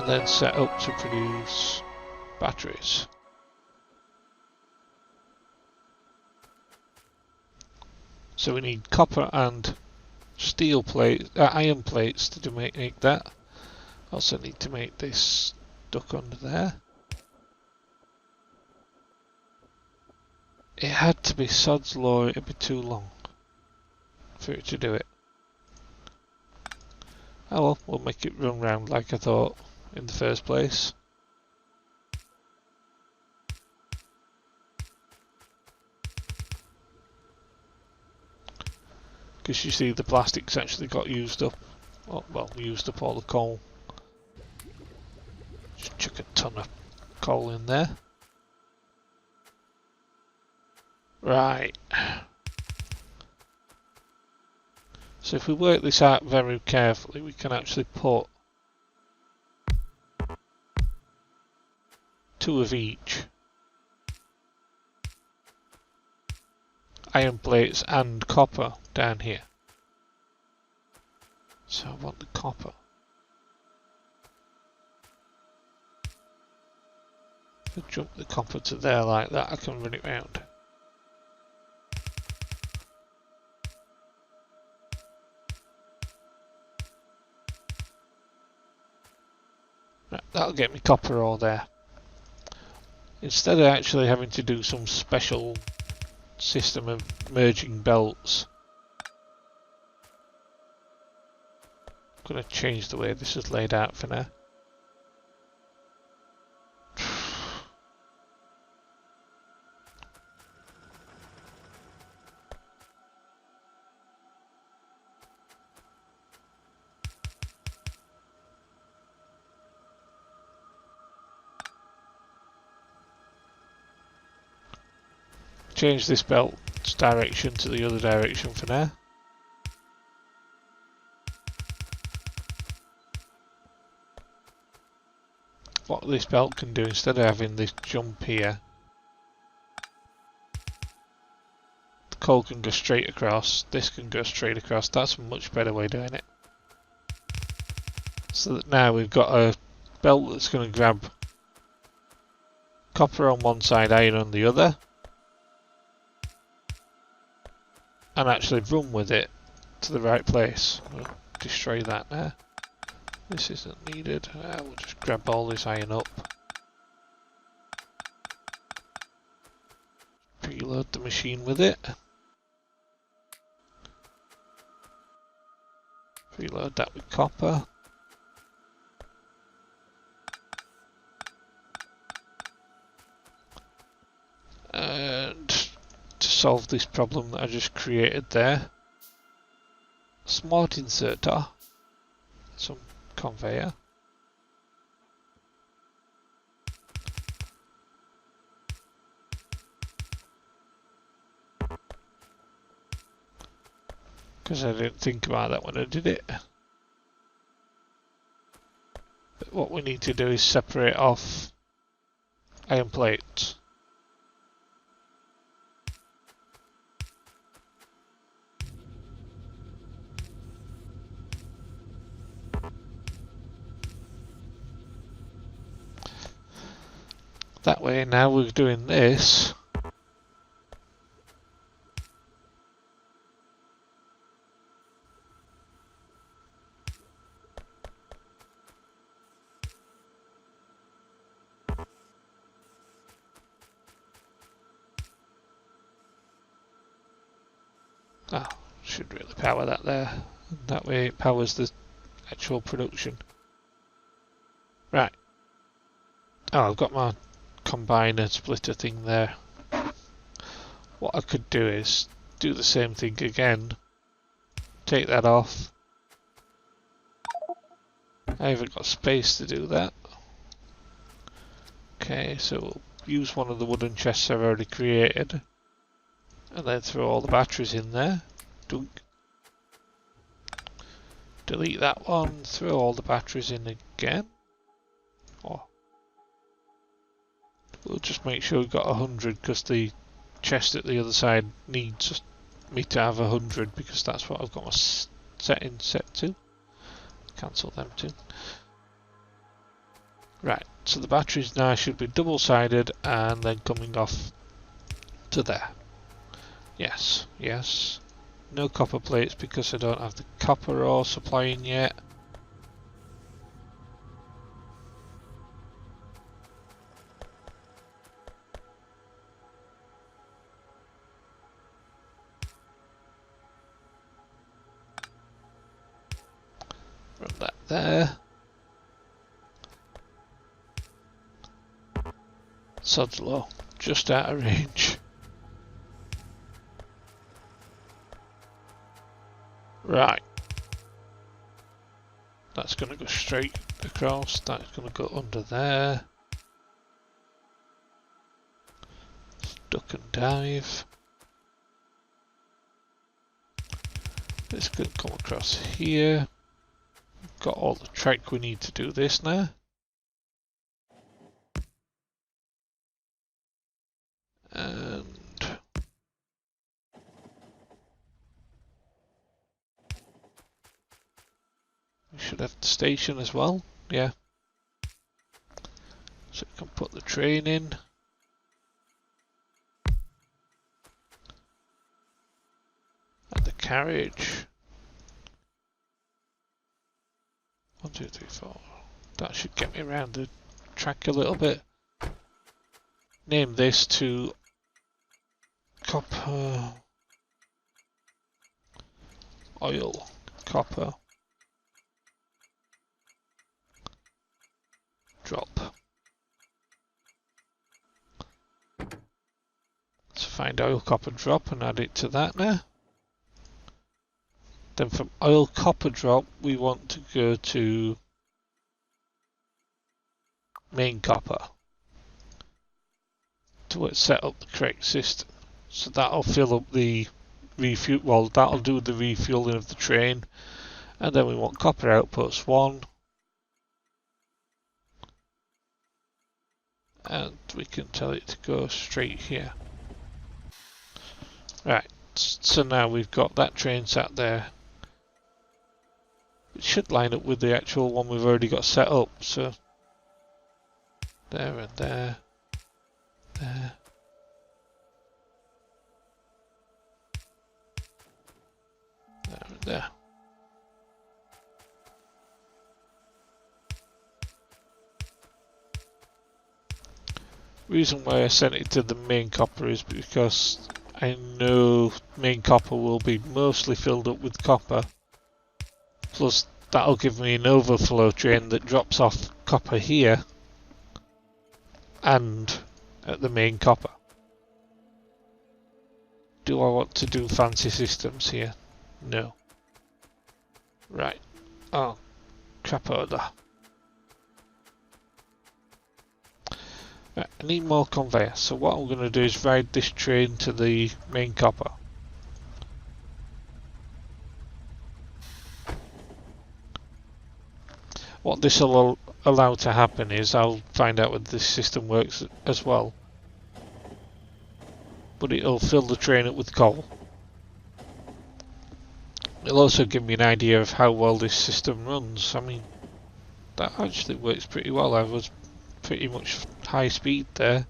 and then set up to produce batteries. So we need copper and steel plates, iron plates to make that. Also need to make this duck under there. It had to be sod's law, it'd be too long for it to do it. Oh well, we'll make it run round like I thought in the first place. Because you see the plastics actually got used up. Well, used up all the coal. Just chuck a ton of coal in there. Right. So if we work this out very carefully, we can actually put 2 of each. Iron plates and copper down here. So I want the copper. If I jump the copper to there like that, I can run it round. Right, that'll get me copper ore there. Instead of actually having to do some special system of merging belts, I'm going to change the way this is laid out for now. Change this belt's direction to the other direction for now. What this belt can do, instead of having this jump here, the coal can go straight across, this can go straight across. That's a much better way of doing it. So that now we've got a belt that's going to grab copper on one side, iron on the other, and actually run with it to the right place. I'm going to destroy that now. This isn't needed. We'll just grab all this iron up. Preload the machine with it. Preload that with copper. And to solve this problem that I just created there, smart inserter, some conveyor, because I didn't think about that when I did it. But what we need to do is separate off iron plates. That way, now we're doing this. Should really power that there. That way it powers the actual production. Right. Oh, I've got my combiner splitter thing there. What I could do is do the same thing again. Take that off. I haven't got space to do that. Okay, so we'll use one of the wooden chests I've already created. And then throw all the batteries in there. Dunk. Delete that one, throw all the batteries in again. Oh. We'll just make sure we've got 100 because the chest at the other side needs me to have 100 because that's what I've got my setting set to. Cancel them too. Right, so the batteries now should be double-sided and then coming off to there. Yes, yes. No copper plates because I don't have the copper ore supplying yet. Run that there. Sod's low, just out of range. Right. That's going to go straight across, that's going to go under there. Duck and dive. This can come across here. We've got all the track we need to do this now. And we should have the station as well, yeah. So we can put the train in. And the carriage. 1, 2, 3, 4. That should get me around the track a little bit. Name this to copper, oil, copper, drop. Let's find oil, copper, drop and add it to that now. Then from oil, copper, drop, we want to go to main copper to set up the correct system. So that'll fill up the refuel, well, that'll do the refueling of the train. And then we want copper outputs 1. And we can tell it to go straight here. Right, so now we've got that train sat there. It should line up with the actual one we've already got set up, so there and there, there. There and there. Reason why I sent it to the main copper is because I know main copper will be mostly filled up with copper. Plus that'll give me an overflow train that drops off copper here and at the main copper. Do I want to do fancy systems here? No. Right. Oh, crap order. Right, I need more conveyor. So what I'm going to do is ride this train to the main copper. What this will allow to happen is I'll find out whether this system works as well. But it'll fill the train up with coal. It'll also give me an idea of how well this system runs. I mean, that actually works pretty well. I was pretty much high speed there.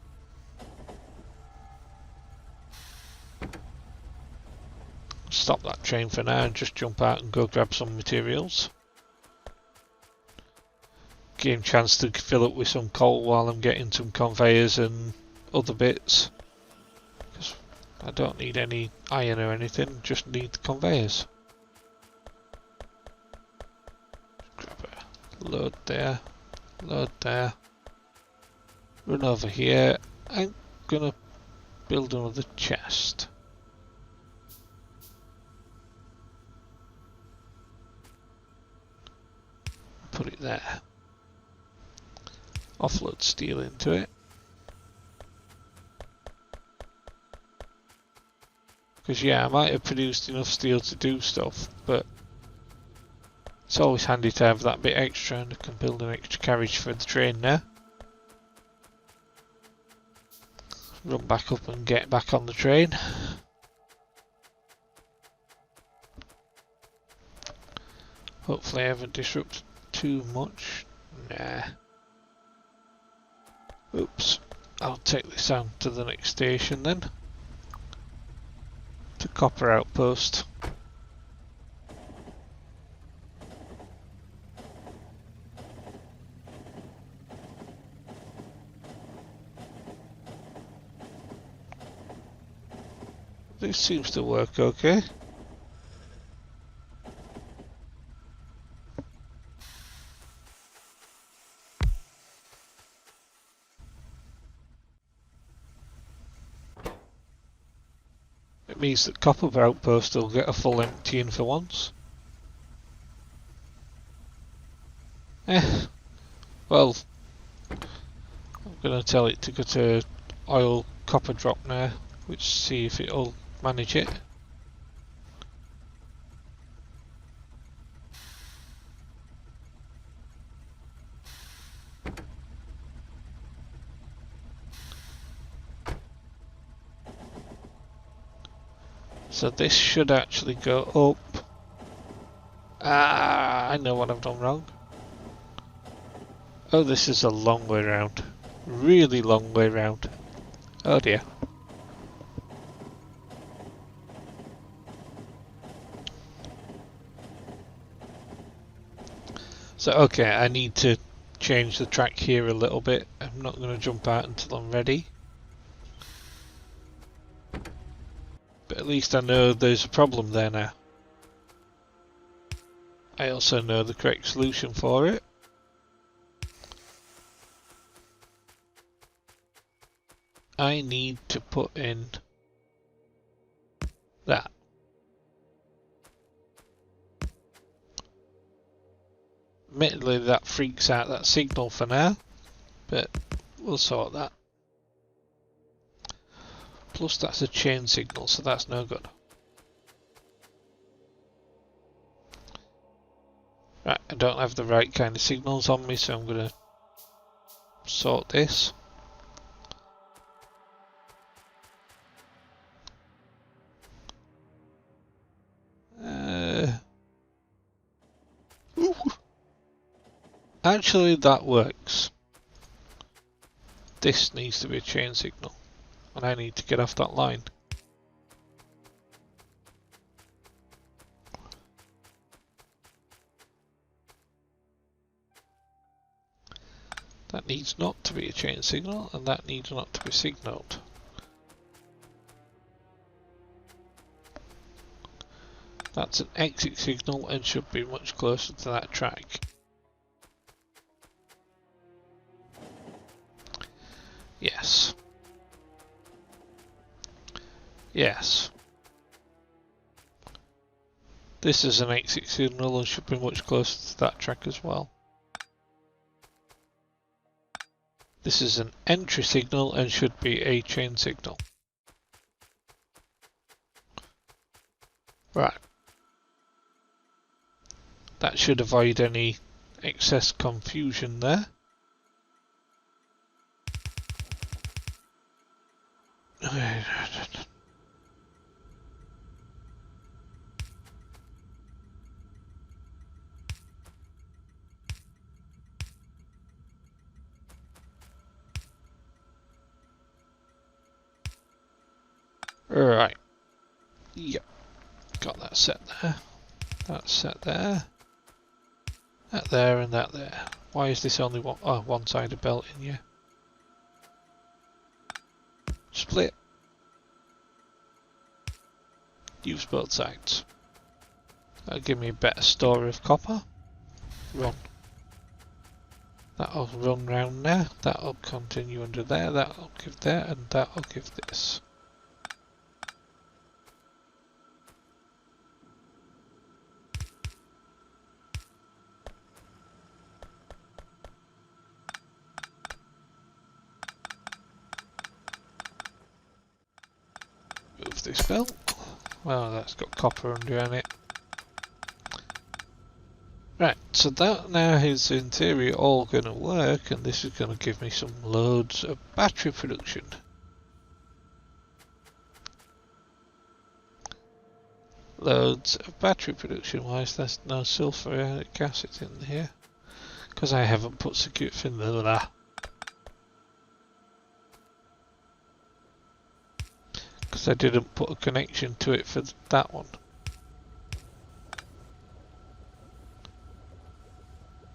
Stop that train for now and just jump out and go grab some materials. Give him a chance to fill up with some coal while I'm getting some conveyors and other bits. Because I don't need any iron or anything, just need the conveyors. Grab a load there, load there. Run over here. I'm gonna build another chest. Put it there. Offload steel into it. Because yeah, I might have produced enough steel to do stuff, but it's always handy to have that bit extra, and I can build an extra carriage for the train now. Run back up and get back on the train. Hopefully I haven't disrupted too much. Nah. Oops. I'll take this on to the next station then. To copper outpost. This seems to work okay. It means that copper outpost will get a full emptying for once. Well, I'm going to tell it to go to oil copper drop now, which see if it'll manage it. So this should actually go up. Ah, I know what I've done wrong. Oh, this is a long way round. Really long way round. Oh dear. So okay, I need to change the track here a little bit. I'm not going to jump out until I'm ready. But at least I know there's a problem there now. I also know the correct solution for it. I need to put in that. Admittedly, that freaks out that signal for now, but we'll sort that. Plus that's a chain signal, so that's no good. Right, I don't have the right kind of signals on me, so I'm going to sort this. Actually, that works. This needs to be a chain signal, and I need to get off that line. That needs not to be a chain signal, and that needs not to be signalled. That's an exit signal and should be much closer to that track. Yes. Yes. This is an exit signal and should be much closer to that track as well. This is an entry signal and should be a chain signal. Right. That should avoid any excess confusion there. Right. Yep. Got that set there. That's set there. That there and that there. Why is this only one? Oh, one-sided belt in here. Split. Use both sides. That'll give me a better store of copper. Run. That'll run round there. That'll continue under there. That'll give there, and that'll give this. Move this belt. Well, that's got copper under it. Right, so that now is in theory all going to work, and this is going to give me some loads of battery production. Loads of battery production. Why is there no sulfuric acid in here? Because I haven't put secure fin there. because I didn't put a connection to it for that one.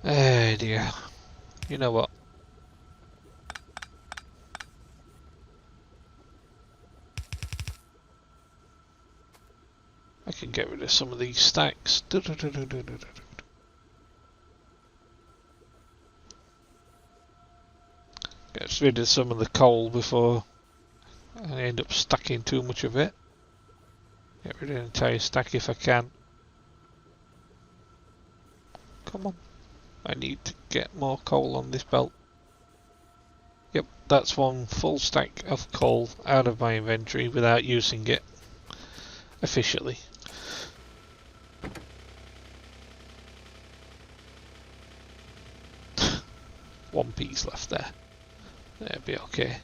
Oh dear. You know what? I can get rid of some of these stacks. Get rid of some of the coal before I end up stacking too much of it. Get rid of an entire stack if I can. Come on. I need to get more coal on this belt. Yep, that's one full stack of coal out of my inventory without using it officially. One piece left there. That'll be okay.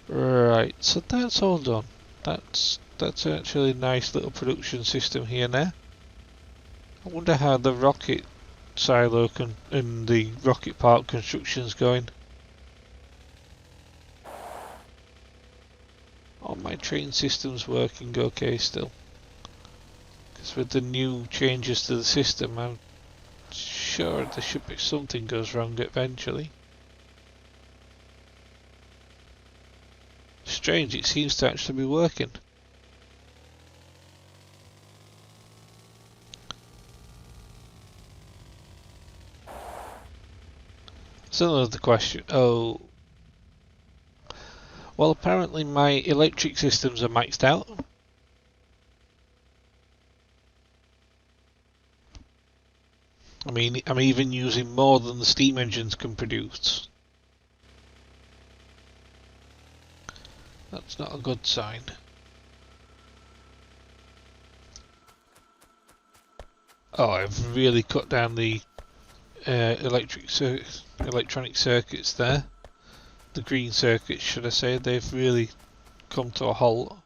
Right, so that's all done. That's actually a nice little production system here now. I wonder how the rocket silo and the rocket park construction's going. Oh, my train system's working okay still. Because with the new changes to the system, I'm sure there should be something goes wrong eventually. Strange, it seems to actually be working. So another question. Oh, well, apparently my electric systems are maxed out. I mean, I'm even using more than the steam engines can produce. That's not a good sign. Oh, I've really cut down the electronic circuits there. The green circuits, should I say, they've really come to a halt.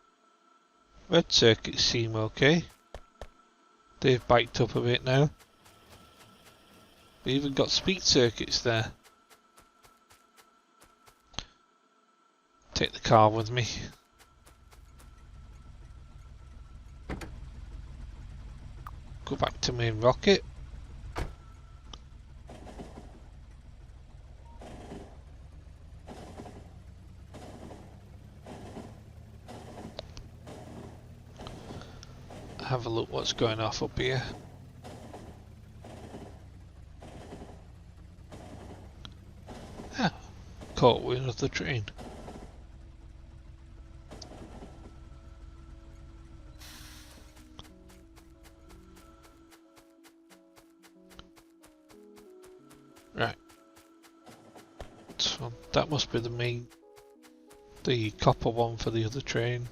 Red circuits seem okay. They've biked up a bit now. We even got speed circuits there. Take the car with me. Go back to main rocket. Have a look what's going off up here. Ah, caught wind of the train. Right. So that must be the copper one for the other train.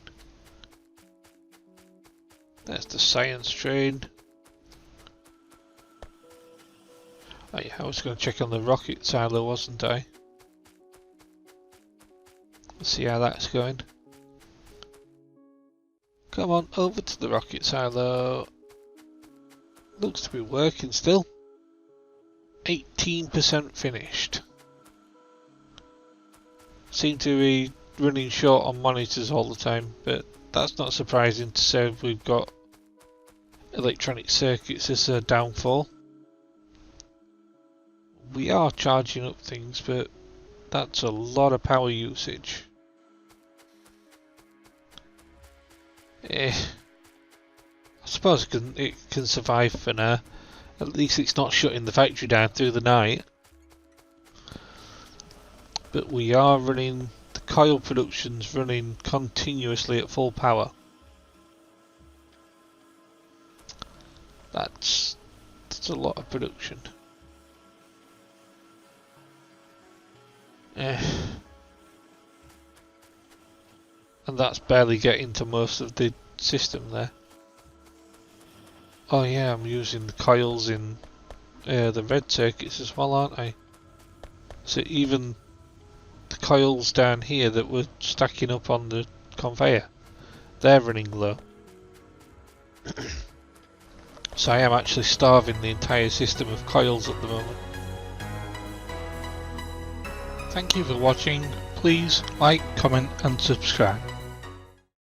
There's the science train. Oh yeah, I was going to check on the rocket silo, wasn't I? Let's see how that's going. Come on, over to the rocket silo. Looks to be working still. 18% finished. Seem to be running short on monitors all the time, but that's not surprising to say we've got electronic circuits as a downfall. We are charging up things, but that's a lot of power usage. I suppose it can survive for now. At least it's not shutting the factory down through the night. But we are running, the coil production's running continuously at full power. That's a lot of production. And that's barely getting to most of the system there. Oh yeah, I'm using the coils in the red circuits as well, aren't I? So even the coils down here that were stacking up on the conveyor, they're running low. So I am actually starving the entire system of coils at the moment. Thank you for watching. Please like, comment and subscribe.